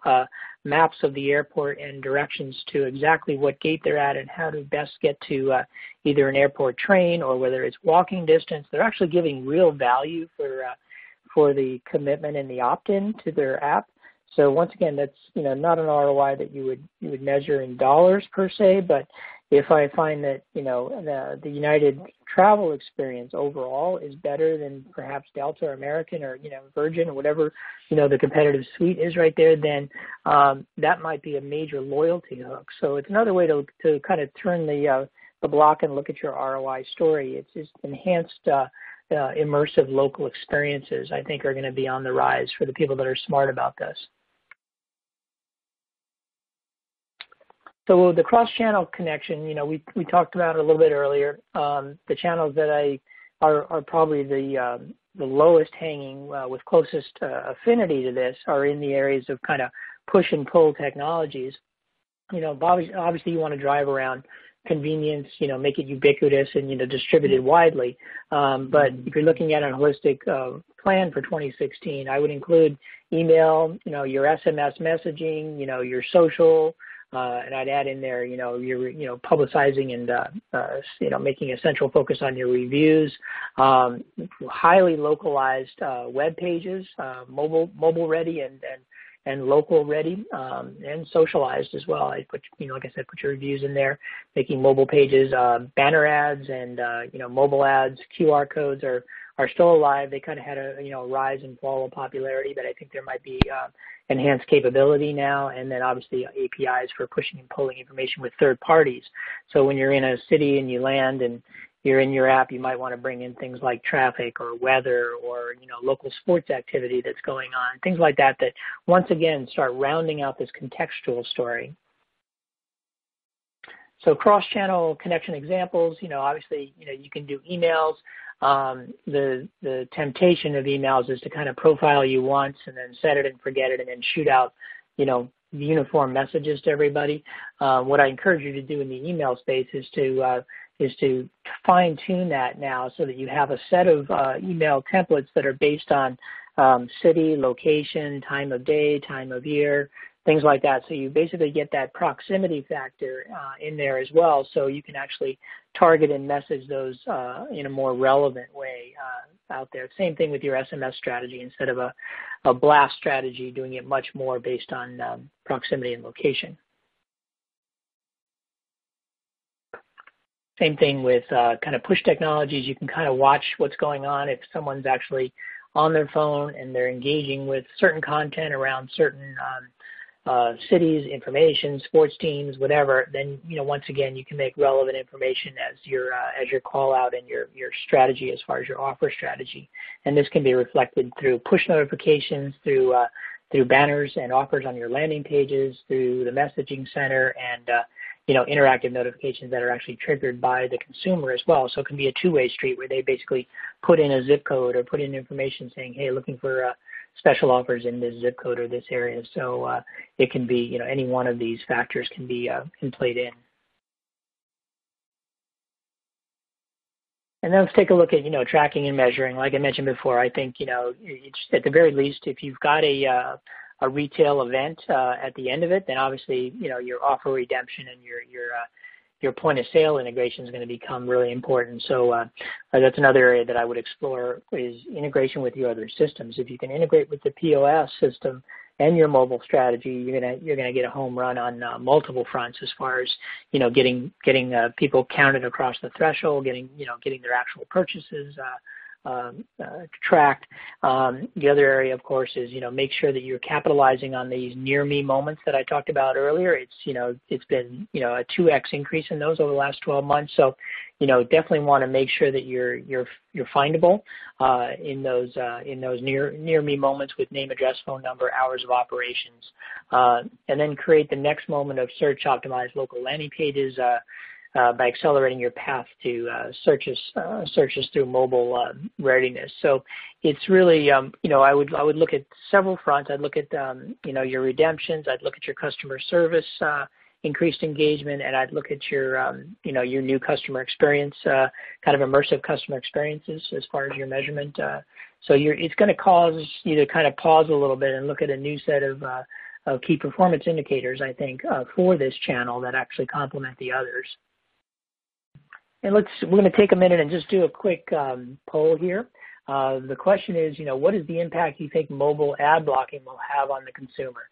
maps of the airport and directions to exactly what gate they're at and how to best get to either an airport train or whether it's walking distance. They're actually giving real value for the commitment and the opt-in to their app. So once again, that's not an ROI that you would measure in dollars per se, but if I find that the United travel experience overall is better than perhaps Delta or American or Virgin or whatever the competitive suite is right there, then that might be a major loyalty hook. So it's another way to kind of turn the block and look at your ROI story. It's just enhanced immersive local experiences, I think, are going to be on the rise for the people that are smart about this. So the cross-channel connection, we talked about it a little bit earlier. The channels that are probably the lowest hanging with closest affinity to this are in the areas of kind of push and pull technologies. Obviously you want to drive around convenience, make it ubiquitous and distributed widely. But if you're looking at a holistic plan for 2016, I would include email, your SMS messaging, your social. And I'd add in there, your publicizing and, making a central focus on your reviews, highly localized web pages, mobile ready and local ready, and socialized as well. I put, like I said, put your reviews in there, making mobile pages, banner ads and, mobile ads, QR codes are still alive. They kind of had a, rise and fall of popularity, but I think there might be enhanced capability now, and then obviously APIs for pushing and pulling information with third parties. So when you're in a city and you land and you're in your app, you might want to bring in things like traffic or weather or, local sports activity that's going on, things like that once again start rounding out this contextual story. So cross-channel connection examples, obviously, you can do emails. The temptation of emails is to kind of profile you once and then set it and forget it and then shoot out, uniform messages to everybody. What I encourage you to do in the email space is to fine tune that now so that you have a set of email templates that are based on city, location, time of day, time of year, things like that. So you basically get that proximity factor in there as well, so you can actually target and message those in a more relevant way out there. Same thing with your SMS strategy. Instead of a blast strategy, doing it much more based on proximity and location. Same thing with kind of push technologies. You can kind of watch what's going on if someone's actually on their phone and they're engaging with certain content around certain cities, information, sports teams, whatever. Then once again you can make relevant information as your call out and your strategy as far as your offer strategy. And this can be reflected through push notifications, through banners and offers on your landing pages, through the messaging center, and interactive notifications that are actually triggered by the consumer as well. So it can be a two-way street where they basically put in a zip code or put in information saying, hey, looking for special offers in this zip code or this area. So it can be, any one of these factors can be played in. And then let's take a look at, tracking and measuring. Like I mentioned before, I think, it's, at the very least, if you've got a retail event at the end of it, then obviously, your offer redemption and your point of sale integration is going to become really important. So that's another area that I would explore is integration with your other systems. If you can integrate with the POS system, and your mobile strategy, you're gonna get a home run on multiple fronts as far as getting people counted across the threshold, getting their actual purchases tracked. The other area, of course, is make sure that you're capitalizing on these near me moments that I talked about earlier. It's been a 2x increase in those over the last 12 months. So definitely want to make sure that you're findable in those near me moments with name, address, phone number, hours of operations, and then create the next moment of search optimized local landing pages by accelerating your path to searches through mobile readiness. So it's really, I would look at several fronts. I'd look at, your redemptions. I'd look at your customer service, increased engagement, and I'd look at your, your new customer experience, kind of immersive customer experiences as far as your measurement. So it's going to cause you to kind of pause a little bit and look at a new set of key performance indicators, I think, for this channel that actually complement the others. And we're going to take a minute and just do a quick poll here. The question is, what is the impact you think mobile ad blocking will have on the consumer?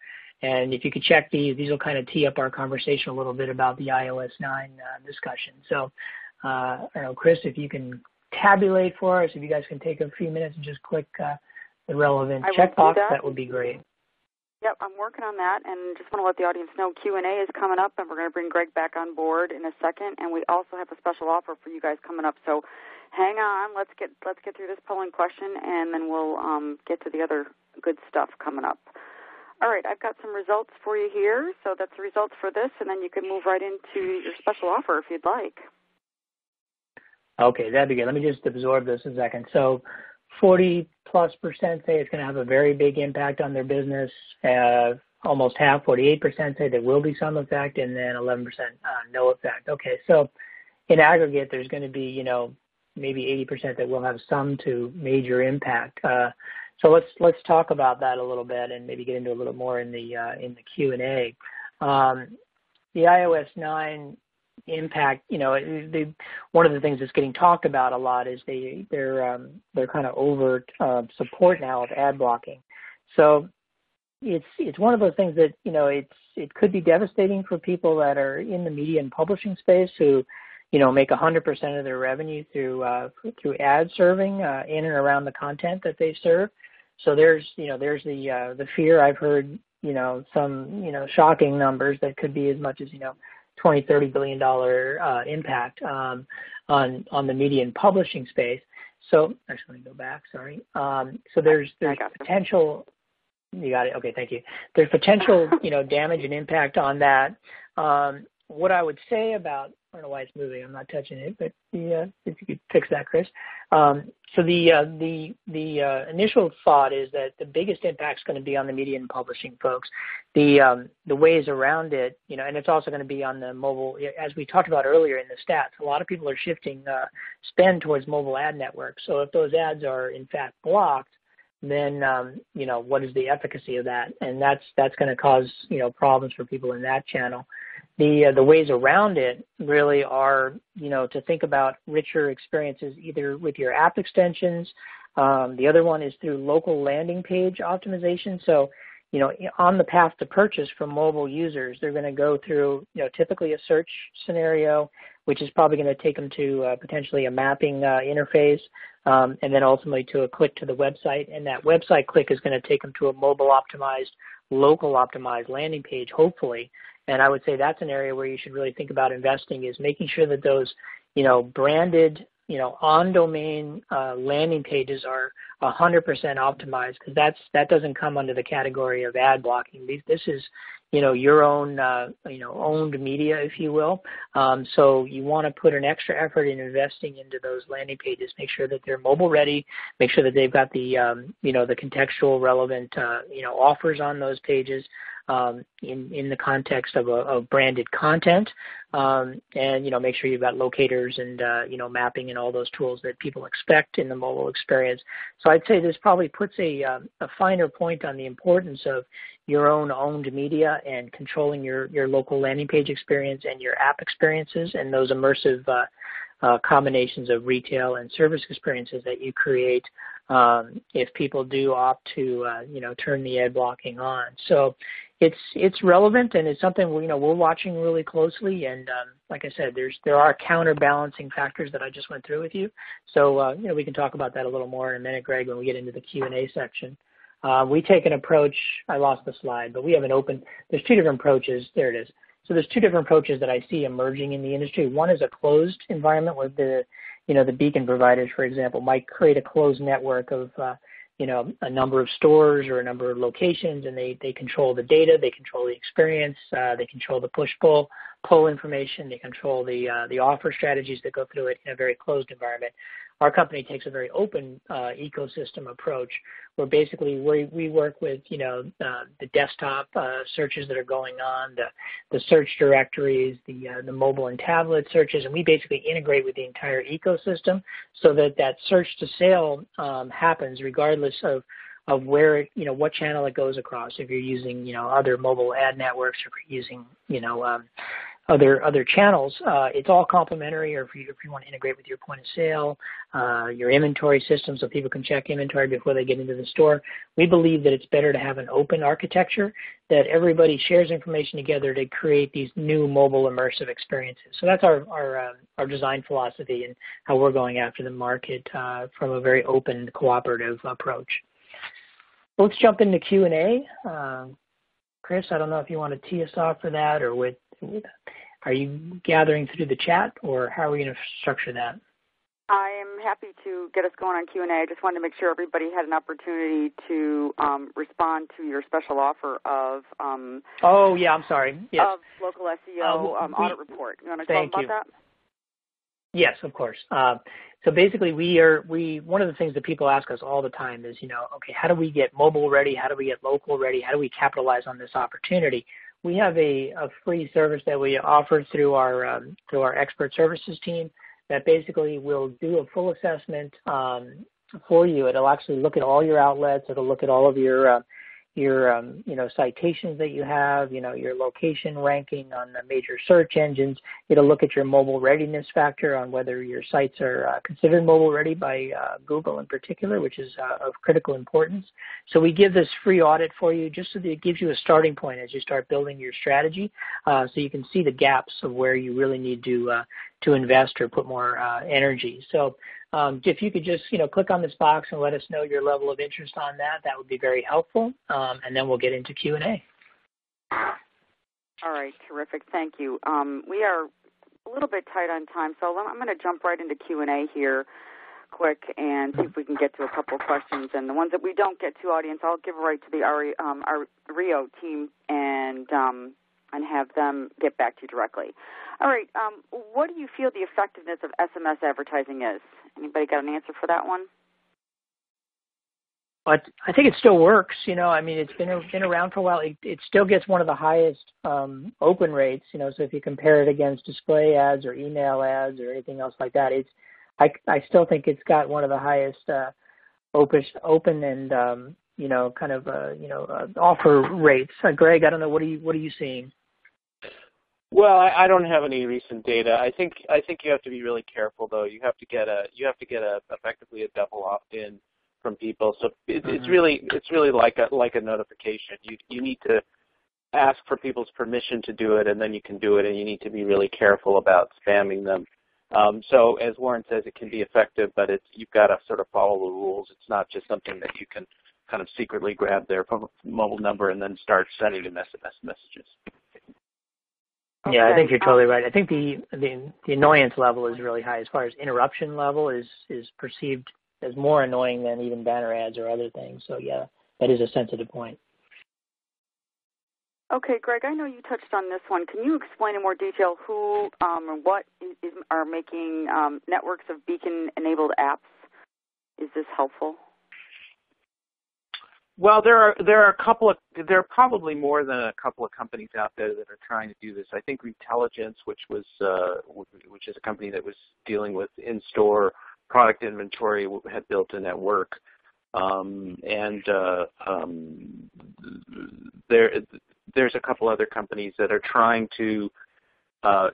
And if you could check these will kind of tee up our conversation a little bit about the iOS 9 discussion. So, I don't know, Chris, if you can tabulate for us, if you guys can take a few minutes and just click the relevant checkbox, that would be great. Yep, I'm working on that, and just want to let the audience know Q&A is coming up, and we're going to bring Greg back on board in a second, and we also have a special offer for you guys coming up. So hang on, let's get through this polling question, and then we'll get to the other good stuff coming up. All right, I've got some results for you here. So that's the results for this, and then you can move right into your special offer if you'd like. Okay, that'd be good. Let me just absorb this a second. So 40+% say it's going to have a very big impact on their business. Almost half, 48%, say there will be some effect, and then 11% no effect. Okay, so in aggregate, there's going to be maybe 80% that will have some to major impact. So let's talk about that a little bit and maybe get into a little more in the Q&A. The iOS 9 impact, one of the things that's getting talked about a lot is they're kind of overt support now of ad blocking. So it's one of those things that it could be devastating for people that are in the media and publishing space who make 100% of their revenue through ad serving in and around the content that they serve. So there's the fear. I've heard some shocking numbers that could be as much as $20-30 billion impact on the media and publishing space. So actually, let me go back. Sorry. So there's potential. You got it. Okay, thank you. There's potential damage and impact on that. What I would say about, I don't know why it's moving. I'm not touching it, but if you could fix that, Chris. So the initial thought is that the biggest impact is going to be on the media and publishing folks. The ways around it, and it's also going to be on the mobile. As we talked about earlier in the stats, a lot of people are shifting spend towards mobile ad networks. So if those ads are in fact blocked, then what is the efficacy of that? And that's going to cause problems for people in that channel. The ways around it really are to think about richer experiences either with your app extensions. The other one is through local landing page optimization. So on the path to purchase from mobile users, they're going to go through typically a search scenario, which is probably going to take them to potentially a mapping interface, and then ultimately to a click to the website. And that website click is going to take them to a mobile optimized, local optimized landing page, hopefully. And I would say that's an area where you should really think about investing, is making sure that those, branded, on-domain landing pages are 100% optimized, because that doesn't come under the category of ad blocking. This is, your own, owned media, if you will. So you want to put an extra effort in investing into those landing pages. Make sure that they're mobile ready. Make sure that they've got the, the contextual relevant, offers on those pages. In the context of branded content, and make sure you've got locators and mapping and all those tools that people expect in the mobile experience. So I'd say this probably puts a finer point on the importance of your own owned media and controlling your local landing page experience and your app experiences and those immersive combinations of retail and service experiences that you create if people do opt to turn the ad blocking on. So it's relevant, and it's something we're watching really closely. And like I said, there are counterbalancing factors that I just went through with you. So we can talk about that a little more in a minute, Greg, when we get into the Q&A section. We take an approach. I lost the slide, but we have an open. There's two different approaches. There it is. So there's two different approaches that I see emerging in the industry. One is a closed environment where the beacon providers, for example, might create a closed network of a number of stores or a number of locations, and they control the data, they control the experience, they control the push-pull information, they control the offer strategies that go through it in a very closed environment. Our company takes a very open ecosystem approach where basically we work with, the desktop searches that are going on, the search directories, the mobile and tablet searches, and we basically integrate with the entire ecosystem so that search to sale happens regardless of where what channel it goes across. If you're using, other mobile ad networks, or if you're using, other channels, it's all complementary. Or if you want to integrate with your point of sale, your inventory system, so people can check inventory before they get into the store. We believe that it's better to have an open architecture that everybody shares information together to create these new mobile immersive experiences. So that's our design philosophy and how we're going after the market from a very open, cooperative approach. Let's jump into Q&A. Chris, I don't know if you want to tee us off for that, or are you gathering through the chat, or how are we going to structure that? I am happy to get us going on Q&A. I just wanted to make sure everybody had an opportunity to respond to your special offer of oh, yeah, I'm sorry. Yes. Of local SEO audit report. You want to talk about that? Yes, of course. So basically, one of the things that people ask us all the time is, okay, how do we get mobile ready? How do we get local ready? How do we capitalize on this opportunity? We have a free service that we offer through our expert services team that basically will do a full assessment for you. It'll actually look at all your outlets. It'll look at all of your citations that you have, your location ranking on the major search engines. It'll look at your mobile readiness factor on whether your sites are considered mobile ready by Google in particular, which is of critical importance. So we give this free audit for you just so that it gives you a starting point as you start building your strategy, so you can see the gaps of where you really need to invest or put more energy. So if you could just, click on this box and let us know your level of interest on that, that would be very helpful. And then we'll get into Q&A. All right, terrific. Thank you. We are a little bit tight on time, so I'm going to jump right into Q&A here quick and see if we can get to a couple of questions. And the ones that we don't get to, audience, I'll give right to our Rio team and have them get back to you directly. All right, what do you feel the effectiveness of SMS advertising is? Anybody got an answer for that one? I think it still works. It's been around for a while. It still gets one of the highest open rates. So if you compare it against display ads or email ads or anything else like that, I still think it's got one of the highest open and offer rates. Greg, I don't know. What are you seeing? Well, I don't have any recent data. I think you have to be really careful, though. You have to get effectively a double opt-in from people. So it's really like a notification. You need to ask for people's permission to do it, and then you can do it. And you need to be really careful about spamming them. So as Warren says, it can be effective, but you've got to sort of follow the rules. It's not just something that you can kind of secretly grab their mobile number and then start sending them SMS messages. Okay. Yeah, I think you're totally right. I think the annoyance level is really high. As far as interruption level is perceived as more annoying than even banner ads or other things. So yeah, that is a sensitive point. Okay, Greg, I know you touched on this one. Can you explain in more detail who or what are making networks of beacon-enabled apps? Is this helpful? Well, there are probably more than a couple of companies out there that are trying to do this. I think Relevance, which is a company that was dealing with in-store product inventory, had built a network, there's a couple other companies that are trying to,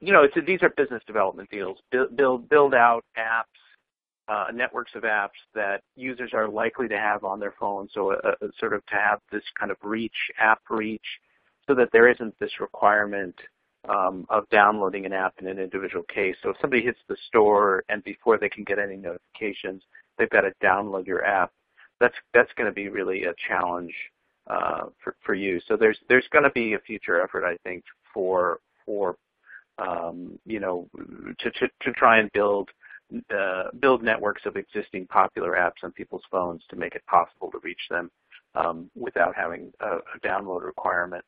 these are business development deals, build out apps networks of apps that users are likely to have on their phone, so sort of to have this kind of app reach, so that there isn't this requirement of downloading an app in an individual case. So if somebody hits the store and before they can get any notifications, they've got to download your app, that's going to be really a challenge for you. So there's going to be a future effort, I think, for to try and build networks of existing popular apps on people's phones to make it possible to reach them without having a download requirement.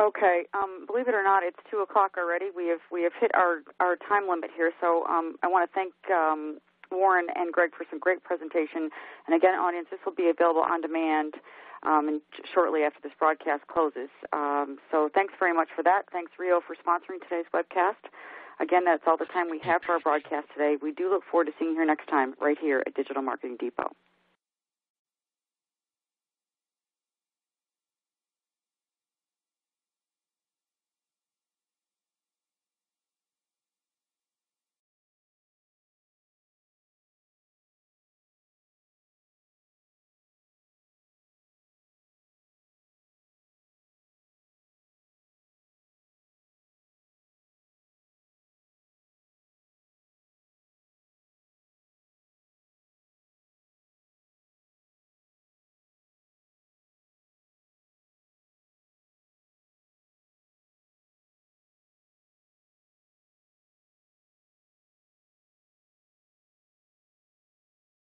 Okay, believe it or not, it's 2 o'clock already. We have hit our time limit here, so I want to thank Warren and Greg for some great presentation. And again, audience, this will be available on demand and shortly after this broadcast closes. So thanks very much for that. Thanks, Rio, for sponsoring today's webcast. Again, that's all the time we have for our broadcast today. We do look forward to seeing you here next time, right here at Digital Marketing Depot.